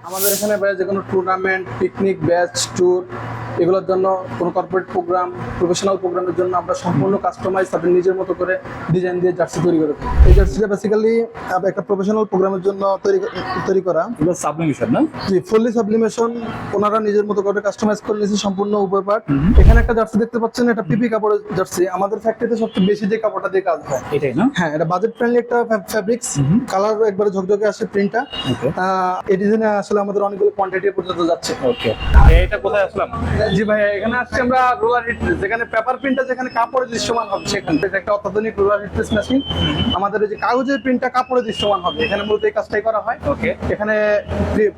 আমাদের এখানে ভাই যে কোনো টুর্নামেন্ট, পিকনিক, ব্যাচ, ট্যুর এগুলোর জন্য কোনো কর্পোরেট প্রোগ্রাম, প্রফেশনাল প্রোগ্রামের জন্য আমরা সম্পূর্ণ কাস্টমাইজ তাদের নিজের মতো করে ডিজাইন দিয়ে জার্সি তৈরি করে থাকি। এই জার্সিটা বেসিক্যালি একটা প্রফেশনাল প্রোগ্রামের জন্য তৈরি করা। এগুলো সাবলিমেশন না? জি, ফুললি সাবলিমেশন। ওনারা নিজের মতো করে কাস্টমাইজ করে নিয়েছে সম্পূর্ণ উপর পার্ট। এখানে একটা জার্সি দেখতে পাচ্ছেন, এটা পিপি কাপড়ের জার্সি। আমাদের ফ্যাক্টরিতে সবচেয়ে বেশি যে কাপড়টা দিয়ে কাজ হয় এটাই না? হ্যাঁ, এটা বাজেট ফ্রেন্ডলি একটা ফ্যাব্রিক্স। কালার একবারে ঝকঝকে আসে, প্রিন্টটা। এই ডিজাইনে আসলে আমাদের অনেকগুলো কোয়ান্টিটি পর্যন্ত যাচ্ছে। ওকে, এটা কোথায় আসলাম? জি ভাই, এখানে আসছে আমরা রোলার হিট প্রেস, যেখানে পেপার প্রিন্টটা যেখানে কাপড়ে দৃশ্যমান হবে সেখানে একটা অত্যাধুনিক রোলার হিট প্রেস মেশিন। আমাদের এই যে কাগজের প্রিন্টটা কাপড়ে দৃশ্যমান হবে, এখানে মূলত এই কাজটাই করা হয়। ওকে, এখানে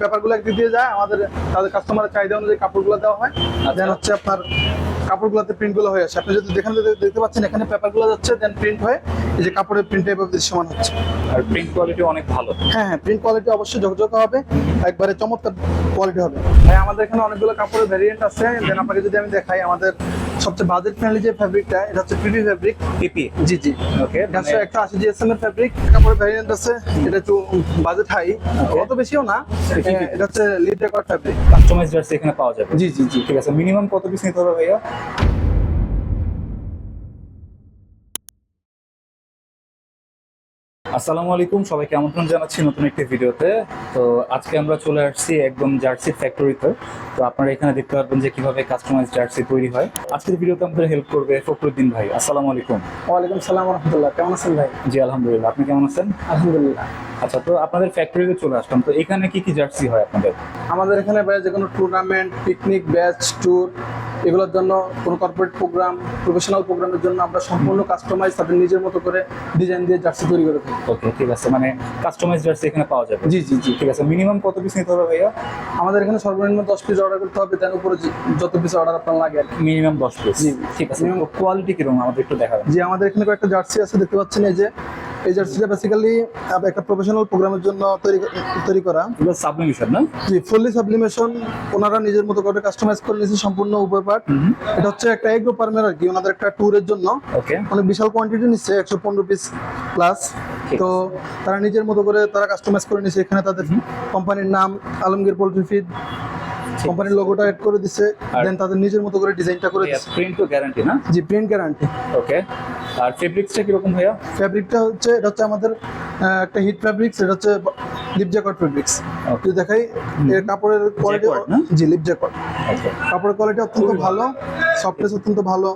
পেপারগুলো একদিক দিয়ে যায়, আমাদের তাদের কাস্টমারের চাহিদা অনুযায়ী কাপড়গুলো দেওয়া হয়। দেন হচ্ছে আপনার কাপড়গুলোতে প্রিন্টগুলো হয়ে আসে। আপনি যদি যেখানে দেখতে পাচ্ছেন এখানে পেপারগুলো যাচ্ছে, দেন প্রিন্ট হয়ে এই যে কাপড়ের প্রিন্টটা এভাবে দৃশ্যমান হচ্ছে। আর প্রিন্ট কোয়ালিটি অনেক ভালো। হ্যাঁ, প্রিন্ট কোয়ালিটি অবশ্যই ঝকঝকে হবে, একবারে চমৎকার কোয়ালিটি হবে। ভাই আমাদের এখানে অনেকগুলো কাপড়ের ভ্যারিয়েন্ট আছে। দেন আপনাকে যদি আমি দেখাই, আমাদের সবচেয়ে বাজেট ফ্রেন্ডলি যে ফ্যাব্রিকটা, এটা হচ্ছে পিপি ফ্যাব্রিক। পিপি? জি জি। ওকে, 180 জিএসএম এর ফ্যাব্রিক। কাপড়ের ভ্যারিয়েন্ট আছে, এটা একটু বাজেট হাই, অত বেশিও না। এটা হচ্ছে lead record fabric. Customize jersey এখানে পাওয়া যাবে? জি জি জি। ঠিক আছে, মিনিমাম কত পিস নিতে হবে ভাইয়া? আসসালামু আলাইকুম, সবাইকে আমন্ত্রণ জানাচ্ছি নতুন একটি ভিডিওতে। তো আজকে আমরা চলে আসছি একদম জার্সি ফ্যাক্টরিতে। তো আপনারা এখানে দেখতে পারবেন যে কিভাবে কাস্টমাইজ জার্সি তৈরি হয়। আজকের ভিডিওতে আমাদের হেল্প করবে ফখরুদ্দিন ভাই। আসসালামু আলাইকুম। ওয়ালাইকুম সালাম ওয়া রাহমাতুল্লাহ। কেমন আছেন ভাই? জি আলহামদুলিল্লাহ, আপনি কেমন আছেন? আলহামদুলিল্লাহ। আচ্ছা, তো আপনাদের ফ্যাক্টরিতে চলে আসলাম, তো এখানে কি কি জার্সি হয় আপনাদের? আমাদের এখানে ভাই যে কোনো টুর্নামেন্ট, পিকনিক, ব্যাচ, ট্যুর এগুলোর জন্য কোনো কর্পোরেট প্রোগ্রাম, প্রফেশনাল প্রোগ্রামের জন্য আমরা সম্পূর্ণ কাস্টমাইজ তাদের নিজের মতো করে ডিজাইন দিয়ে জার্সি তৈরি করে থাকি। ওকে, ঠিক আছে, মানে কাস্টমাইজ জার্সি এখানে পাওয়া যাবে? জি জি জি। ঠিক আছে, মিনিমাম কত পিস নিতে হবে ভাইয়া? আমাদের এখানে সর্বনিম্ন 10 পিস অর্ডার করতে হবে, তার উপরে যত পিস অর্ডার আপনার লাগে আর কি। Minimum 10 piece? জি। ঠিক আছে, কোয়ালিটি কিরকম আমাদের একটু দেখাবেন? জি, আমাদের এখানে কয়েকটা জার্সি আছে, দেখতে পাচ্ছেন। এই জার্সিটা বেসিক্যালি একটা প্রফেশনাল প্রোগ্রামের জন্য তৈরি করা। এগুলো সাবলিমেশন না? জি, ফুললি সাবলিমেশন। ওনারা নিজের মতো করে কাস্টমাইজ করে নিয়েছে সম্পূর্ণ উপর পার্ট। এটা হচ্ছে একটা এগ্রো ফার্মের আর কি, ওনাদের একটা ট্যুরের জন্য। ওকে, অনেক বিশাল কোয়ান্টিটি নিচ্ছে, 115 পিস প্লাস। তো তারা নিজের মতো করে তারা কাস্টমাইজ করে নিয়েছে। এখানে তাদের কোম্পানির নাম আলমগীর পোল্ট্রি ফিড, কোম্পানির লোগোটা এড করে দিছে। দেন তাদের নিজের মতো করে ডিজাইনটা করে দিছে। প্রিন্ট তো গ্যারান্টি না? জি, প্রিন্ট গ্যারান্টি। ওকে, আর ফেব্রিক্সটা কি রকম ভাইয়া? ফ্যাব্রিকটা হচ্ছে, এটা হচ্ছে আমাদের একটা হিট ফ্যাব্রিক্স। এটা হচ্ছে লিপ জ্যাকেট ফ্যাব্রিক্স। যদি দেখাই এর কাপড়ের কোয়ালিটি, জি লিপ জ্যাকেট। ওকে, কাপড়ের কোয়ালিটি অত্যন্ত ভালো, সফটনেস অত্যন্ত ভালো,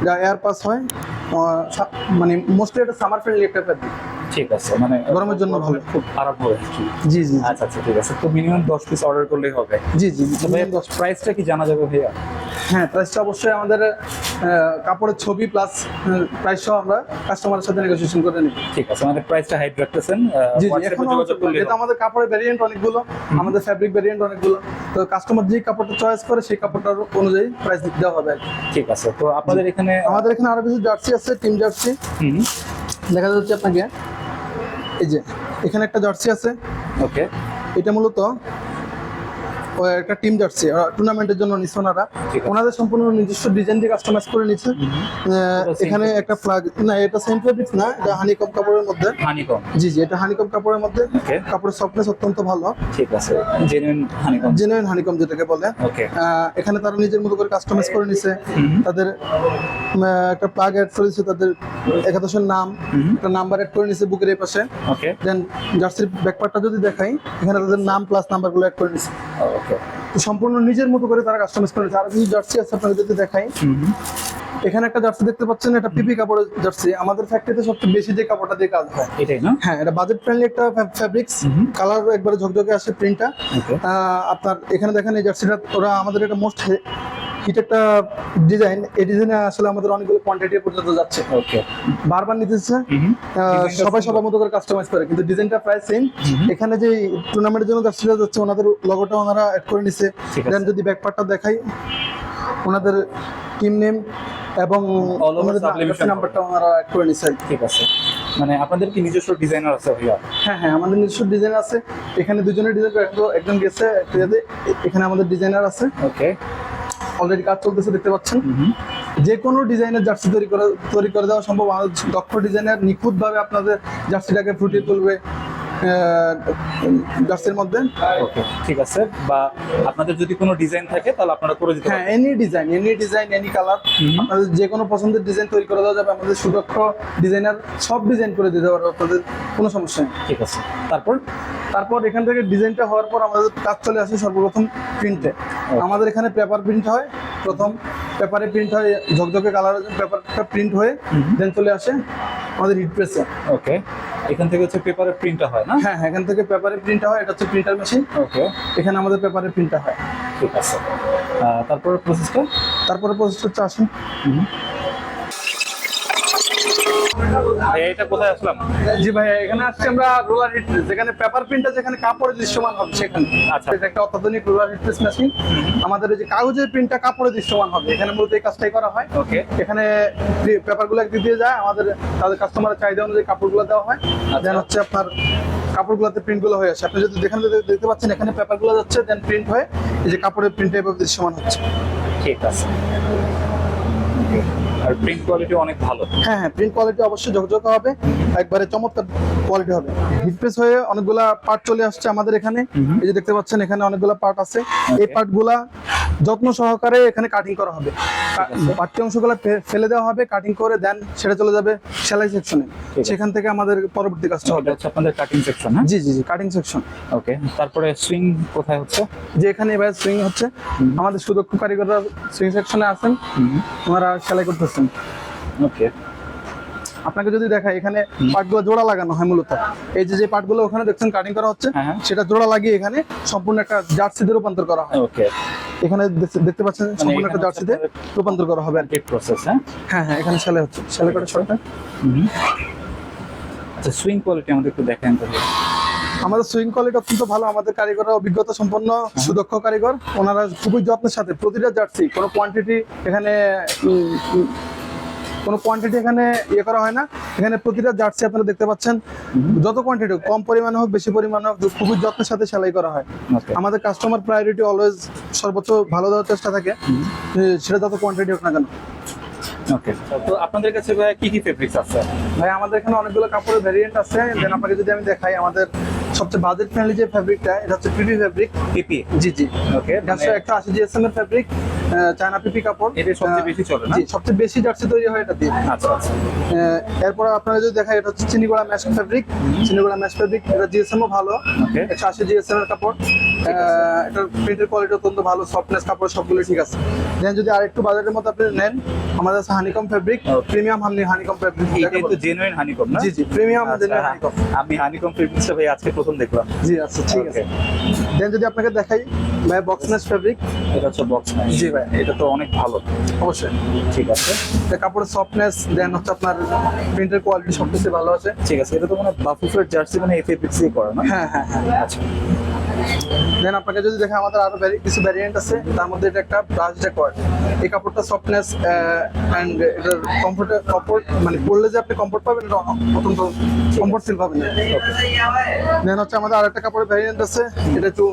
যা এয়ার পাস হয়। মানে মোস্টলি এটা সামার ফ্রেন্ডলি একটা ফ্যাব্রিক। ঠিক আছে, মানে গরমের জন্য ভালো, খুব আরাম হবে। জি জি। আচ্ছা আচ্ছা, ঠিক আছে, তো মিনিমাম 10 পিস অর্ডার করলেই হবে? জি জি। প্রাইসটা কি জানা যাবে ভাইয়া? হ্যাঁ, প্রাইসটা অবশ্যই আমাদের কাপড়ের ছবি প্লাস প্রাইস সহ আমরা কাস্টমারের সাথে নেগোসিয়েশন করে নিই। ঠিক আছে, মানে প্রাইসটা হাইড রাখতেছেন? জি জি। এখন যেটা আমাদের কাপড়ের ভ্যারিয়েন্ট অনেকগুলো, আমাদের ফ্যাব্রিক ভ্যারিয়েন্ট অনেকগুলো। তো কাস্টমার যে কাপড়টা চয়েস করে সেই কাপড়টার অনুযায়ী প্রাইস দেওয়া হবে। ঠিক আছে, তো আপনাদের এখানে আমাদের এখানে আরো কিছু জার্সি আছে, টিম জার্সি। দেখা যাচ্ছে আপনাকে, এই যে এখানে একটা জার্সি আছে। ওকে, এটা মূলত একটা টিম জার্সি, টুর্নামেন্টের জন্য নিচ্ছে ওনারা। ওনাদের সম্পূর্ণ নিজস্ব ডিজাইন দিয়ে কাস্টমাইজ করে নিচ্ছে। এখানে একটা ফ্ল্যাগ, না এটা সেম ফেব্রিক না, এটা হানিকম কাপড়ের মধ্যে। হানিকম? জি জি, এটা হানিকম কাপড়ের মধ্যে। কাপড়ের সফটনেস অত্যন্ত ভালো। ঠিক আছে, জেনুইন হানিকম? জেনুইন হানিকম যেটাকে বলে। ওকে, এখানে তারা নিজের মতো করে কাস্টমাইজ করে নিছে। তাদের একটা প্লাগ অ্যাড করেছে, তাদের একাদশের নাম, একটা নাম্বার অ্যাড করে নিছে বুকের এই পাশে। ওকে, দেন জার্সির ব্যাকপার্টটা যদি দেখাই, এখানে তাদের নাম প্লাস নাম্বারগুলো অ্যাড করে নিছে। ওকে, তো সম্পূর্ণ নিজের মতো করে তারা কাস্টমাইজ করে নিছে। আর কিছু জার্সি আছে, আপনাকে যদি দেখাই, এখানে একটা জার্সি দেখতে পাচ্ছেন, এটা পিপি কাপড়ের জার্সি। আমাদের ফ্যাক্টরিতে সবচেয়ে বেশি যে কাপড়টা দিয়ে কাজ হয় এটাই না? হ্যাঁ, এটা বাজেট ফ্রেন্ডলি একটা ফ্যাব্রিক্স। কালার একবারে ঝকঝকে আসে, প্রিন্টটা। আপনার এখানে দেখেন এই জার্সিটা, ওরা আমাদের এটা মোস্ট হিট একটা ডিজাইন। এই ডিজাইনে আসলে আমাদের অনেকগুলো কোয়ান্টিটি পর্যন্ত যাচ্ছে। ওকে, বারবার নিতেছে সবাই সবার মতো করে কাস্টমাইজ করে, কিন্তু ডিজাইনটা প্রায় সেম। এখানে যে টুর্নামেন্টের জন্য জার্সিটা যাচ্ছে, ওনাদের লোগোটা ওনারা অ্যাড করে নিছে। দেন যদি ব্যাকপার্টটা দেখাই, ওনাদের টিম নেম এবং নাম্বারটা ওনারা অ্যাড করে নিছে। ঠিক আছে, মানে আপনাদের কি নিজস্ব ডিজাইনার আছে ভাইয়া? হ্যাঁ হ্যাঁ, আমাদের নিজস্ব ডিজাইন আছে। এখানে দুজনের ডিজাইন, একজন গেছে, এখানে আমাদের ডিজাইনার আছে। ওকে, অলরেডি কাজ চলতেছে, দেখতে পাচ্ছেন। যে কোনো ডিজাইনের জার্সি তৈরি করে দেওয়া সম্ভব। আমাদের দক্ষ ডিজাইনার নিখুঁতভাবে আপনাদের জার্সিটাকে ফুটিয়ে তুলবে, জার্সির মধ্যে। ওকে, ঠিক আছে। বা আপনাদের যদি কোনো ডিজাইন থাকে তাহলে আপনারা করে দিতে হ্যাঁ, পারেন। এনি ডিজাইন এনি কালার, আপনাদের যে কোনো পছন্দের ডিজাইন তৈরি করে দেওয়া যাবে। আমাদের সুদক্ষ ডিজাইনার সব ডিজাইন করে দিতে পারবে, আপনাদের কোনো সমস্যা নেই। ঠিক আছে। তারপর এখান থেকে ডিজাইনটা হওয়ার পর আমাদের কাজ চলে আসে সর্বপ্রথম প্রিন্টে। আমাদের এখানে পেপার প্রিন্ট হয়, প্রথম পেপারে প্রিন্ট হয়, ঝকঝকে কালারের পেপারটা প্রিন্ট হয়ে দেন চলে আসে আমাদের হিট প্রেসে। ওকে, এখান থেকে হচ্ছে পেপারে প্রিন্টটা হয় না? হ্যাঁ, এখান থেকে পেপারে প্রিন্ট হয়, এটা হচ্ছে প্রিন্টার মেশিন। ওকে, এখানে আমাদের পেপারে প্রিন্টটা হয়। ঠিক আছে। তারপরে প্রসেসটা হচ্ছে আসুন। এটা কোথায় আসলাম? জি ভাইয়া, এখানে আসছি আমরা রোলার হিট প্রেস, যেখানে পেপার প্রিন্টটা যেখানে কাপড়ে দৃশ্যমান হবে সেখানে। আচ্ছা। এটা একটা অত্যাধুনিক রোলার হিট প্রেস মেশিন। আমাদের এই যে কাগজের প্রিন্টটা কাপড়ে দৃশ্যমান হবে, এখানে মূলত এই কাজটাই করা হয়। ওকে, এখানে পেপারগুলো একদিক দিয়ে যায়, আমাদের তাদের কাস্টমারের চাহিদা অনুযায়ী কাপড়গুলো দেওয়া হয়। দেন হচ্ছে আপনার কাপড়গুলোতে প্রিন্টগুলো হয়ে আসে। আপনি যদি যেখানে দেখতে পাচ্ছেন এখানে পেপারগুলো যাচ্ছে, দেন প্রিন্ট হয়ে এই যে কাপড়ের প্রিন্টে এভাবে দৃশ্যমান হচ্ছে। ঠিক আছে। আর প্রিন্ট কোয়ালিটি অনেক ভালো। হ্যাঁ, প্রিন্ট কোয়ালিটি অবশ্যই ঝকঝকে হবে, একবারে চমৎকার কোয়ালিটি হবে। হিট প্রেস হয়ে অনেকগুলা পার্ট চলে আসছে আমাদের এখানে। এই যে দেখতে পাচ্ছেন এখানে অনেকগুলা পার্ট আছে। এই পার্টগুলা যত্ন সহকারে এখানে কাটিং করা হবে। বাড়তি অংশগুলো ফেলে দেওয়া হবে, কাটিং করে দেন সেটা চলে যাবে সেলাই সেকশনে। সেখান থেকে আমাদের পরবর্তী কাজটা হবে হচ্ছে আপনাদের কাটিং সেকশন। হ্যাঁ, জি, কাটিং সেকশন। ওকে, তারপরে সুইং কোথায় হচ্ছে? যে এখানে এবার সুইং হচ্ছে, আমাদের সুদক্ষ কারিগররা সুইং সেকশনে আছেন, ওনারা সেলাই করতেছেন। ওকে, আপনাকে যদি দেখাই এখানে পার্টগুলো জোড়া লাগানো হয় মূলত। এই যে পার্টগুলো ওখানে দেখছেন কাটিং করা হচ্ছে, সেটা জোড়া লাগিয়ে এখানে সম্পূর্ণ একটা জার্সিতে রূপান্তর করা হয়। ওকে, এখানে দেখতে পাচ্ছেন সম্পূর্ণ একটা জার্সিতে রূপান্তর করা হবে। এই প্রসেস। হ্যাঁ, এখানে সেলাই হচ্ছে, সেলাই করা শর্ট। আচ্ছা, সুইং কোয়ালিটি আমাদের একটু দেখেন তাহলে। আমাদের সুইং কোয়ালিটি অত্যন্ত ভালো। আমাদের কারিগররা অভিজ্ঞতা সম্পন্ন সুদক্ষ কারিগর, ওনারা খুবই যত্নের সাথে প্রতিটা জার্সি কোনো কোয়ান্টিটি এখানে ইয়ে করা হয় না। এখানে প্রতিটা জার্সি আপনারা দেখতে পাচ্ছেন, যত কোয়ান্টিটি কম পরিমাণে হোক বেশি পরিমাণে হোক খুবই যত্নের সাথে সেলাই করা হয়। আমাদের কাস্টমার প্রায়োরিটি অলওয়েজ সর্বোচ্চ ভালো দেওয়ার চেষ্টা থাকে, সেটা যত কোয়ান্টিটি হোক না কেন। ওকে, তো আপনাদের কাছে ভাই কি কি ফেব্রিক্স আছে? ভাই আমাদের এখানে অনেকগুলো কাপড়ের ভেরিয়েন্ট আছে। দেন আপনাকে যদি আমি দেখাই, আমাদের সবচেয়ে বাজেট ফ্রেন্ডলি যে ফেব্রিকটা, এটা হচ্ছে পিপি ফেব্রিক। পিপি? জি। ওকে, 180 জিএসএম এর ফেব্রিক, চায়না পিপি কাপড়। এটা সবচেয়ে বেশি চলে না? জি, সবচেয়ে বেশি জার্সি তৈরি হয় এটা দিয়ে। আচ্ছা। এরপর আপনারা যদি দেখাই, এটা হচ্ছে চিনিগুড়া ম্যাশ ফেব্রিক। চিনিগুড়া ম্যাশ ফেব্রিক, এটা জিএসএম ও ভালো। ওকে, 180 জিএসএম এর কাপড়। এটার প্রিন্টের কোয়ালিটি অত্যন্ত ভালো, সফটনেস কাপড় সবগুলো ঠিক আছে। দেন যদি আরেকটু বাজেটের মধ্যে আপনি নেন, আমাদের আছে honeycomb fabric, premium honeycomb fabric. এটা তো জেনুইন হানিকম না? জি, প্রিমিয়াম জেনুইন হানিকম। আমি হানিকম ফেব্রিক্সটা ভাই আজকে প্রথম দেখলাম। জি, আচ্ছা, ঠিক আছে। দেন যদি আপনাকে দেখাই ভাই, বক্সনেস ফেব্রিক। এটা হচ্ছে বক্স ম্যাশ। জি ভাই, এটা তো অনেক ভালো। অবশ্যই ঠিক আছে। এটা কাপড়ের সফটনেস, দেন হচ্ছে আপনার প্রিন্টের কোয়ালিটি সবকিছু ভালো আছে। ঠিক আছে, এটা তো মানে বাফুফের জার্সি মানে এই ফেব্রিক্সই করে না? হ্যাঁ। আচ্ছা। দেন আপনাকে যদি দেখেন, আমাদের আরো কিছু ভ্যারিয়েন্ট আছে, তার মধ্যে এটা একটা ব্রাশ ডেকোয়ার। এই কাপড়টা সফটনেস এন্ড এটার কমফোর্ট মানে পরলে যে আপনি কমফোর্ট পাবেন, এটা অত্যন্ত কমফোর্ট ফিল পাবেন। দেন হচ্ছে আমাদের আরেকটা কাপড়ের ভ্যারিয়েন্ট আছে, এটা একটু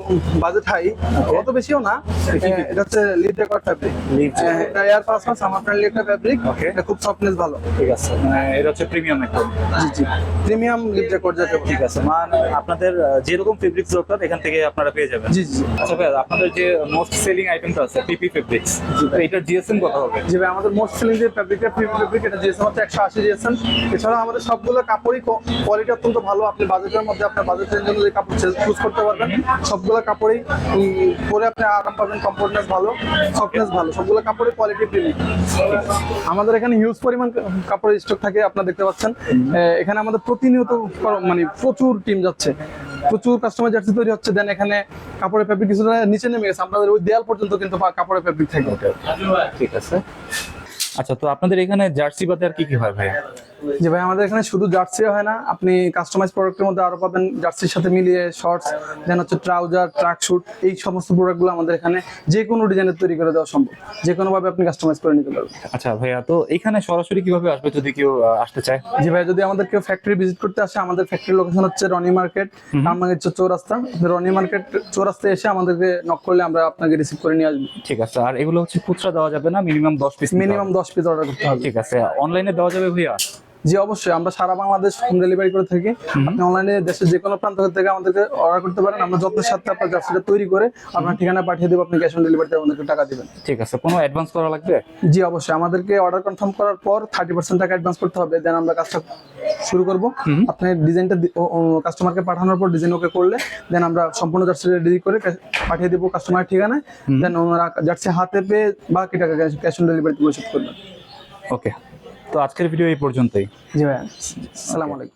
বাজেট হাই, অত বেশিও না। এটা হচ্ছে লিপ ডেকোয়ার ফ্যাব্রিক। এটা এয়ার পাস সামার ফ্রেন্ডলি একটা ফ্যাব্রিক। এটা খুব সফটনেস ভালো। ঠিক আছে, মানে এটা হচ্ছে প্রিমিয়াম একদম। জি, প্রিমিয়াম লিপ ডেকোয়ার যেটা। ঠিক আছে, মানে আপনাদের যেরকম ফেব্রিক্স দরকার এখান থেকে আপনারা পেয়ে যাবেন। জি। আচ্ছা ভাই, আপনাদের যে মোস্ট সেলিং আইটেমটা আছে পিপি ফেব্রিক্স, এটার জিএসএম কত হবে? জি ভাই, আমাদের মোস্ট সেলিং যে ফেব্রিকটা পিপি ফেব্রিক, এটা জিএসএম হচ্ছে 180 জিএসএম। এছাড়া আমাদের সবগুলো কাপড়ই কোয়ালিটি অত্যন্ত ভালো। আপনি বাজেটের মধ্যে আপনার বাজেটের জন্য যে কাপড় চুজ করতে পারবেন, সবগুলো কাপড়ই পরে আপনি আরাম পাবেন, কমফোর্টনেস ভালো, সফটনেস ভালো, সবগুলো কাপড়ই কোয়ালিটি প্রিমিয়াম। আমাদের এখানে হিউজ পরিমাণ কাপড়ের স্টক থাকে, আপনারা দেখতে পাচ্ছেন। এখানে আমাদের প্রতিনিয়ত মানে প্রচুর টিম যাচ্ছে, প্রচুর কাস্টমার জার্সি তৈরি হচ্ছে। দেন এখানে কাপড়ের ফেব্রিক কিছুটা নিচে নেমে গেছে, আপনাদের ওই দেয়াল পর্যন্ত কিন্তু কাপড়ের ফেব্রিক থাকে। ঠিক আছে। আচ্ছা, তো আপনাদের এখানে জার্সি বাদে আর কি কি হয় ভাই? জি ভাই, আমাদের এখানে শুধু জার্সি হয় না, আপনি কাস্টমাইজ প্রোডাক্টের মধ্যে আরো পাবেন জার্সির সাথে মিলিয়ে শর্টস, দেন হচ্ছে ট্রাউজার, ট্রাক শুট, এই সমস্ত প্রোডাক্টগুলো আমাদের এখানে যে কোনো ডিজাইনের তৈরি করে দেওয়া সম্ভব, যে কোনো ভাবে আপনি কাস্টমাইজ করে নিতে পারবেন। আচ্ছা ভাইয়া, তো এখানে সরাসরি কিভাবে আসবে যদি কেউ আসতে চায়? জি ভাই, যদি আমাদের কেউ ফ্যাক্টরি ভিজিট করতে আসে, আমাদের ফ্যাক্টরি লোকেশন হচ্ছে রনি মার্কেট, রামগঞ্জ চৌরাস্তা। রনি মার্কেট চৌরাস্তায় এসে আমাদেরকে নক করলে আমরা আপনাকে রিসিভ করে নিয়ে আসবো। ঠিক আছে। আর এগুলো হচ্ছে খুচরা দেওয়া যাবে না? মিনিমাম 10 পিস অর্ডার করতে হবে। ঠিক আছে। অনলাইনে দেওয়া যাবে ভাইয়া? জি অবশ্যই, আমরা সারা বাংলাদেশ হোম ডেলিভারি করে থাকি। আপনি অনলাইনে দেশের যে কোনো প্রান্ত থেকে আমাদেরকে অর্ডার করতে পারেন, আমরা যত্নের সাথে আপনার জার্সিটা তৈরি করে আপনার ঠিকানা পাঠিয়ে দেবো, আপনি ক্যাশ অন ডেলিভারিতে আমাদেরকে টাকা দিবেন। ঠিক আছে, কোনো অ্যাডভান্স করা লাগবে? জি অবশ্যই, আমাদেরকে অর্ডার কনফার্ম করার পর 30% টাকা অ্যাডভান্স করতে হবে, দেন আমরা কাজটা শুরু করব। আপনি ডিজাইনটা কাস্টমারকে পাঠানোর পর ডিজাইন ওকে করলে দেন আমরা সম্পূর্ণ জার্সি রেডি করে পাঠিয়ে দেবো কাস্টমারের ঠিকানায়, দেন ওনারা জার্সি হাতে পেয়ে বাকি টাকা ক্যাশ অন ডেলিভারিতে পরিশোধ করবেন। ওকে, তো আজকের ভিডিও এই পর্যন্তই। জি ভাইয়া, আসসালামু আলাইকুম।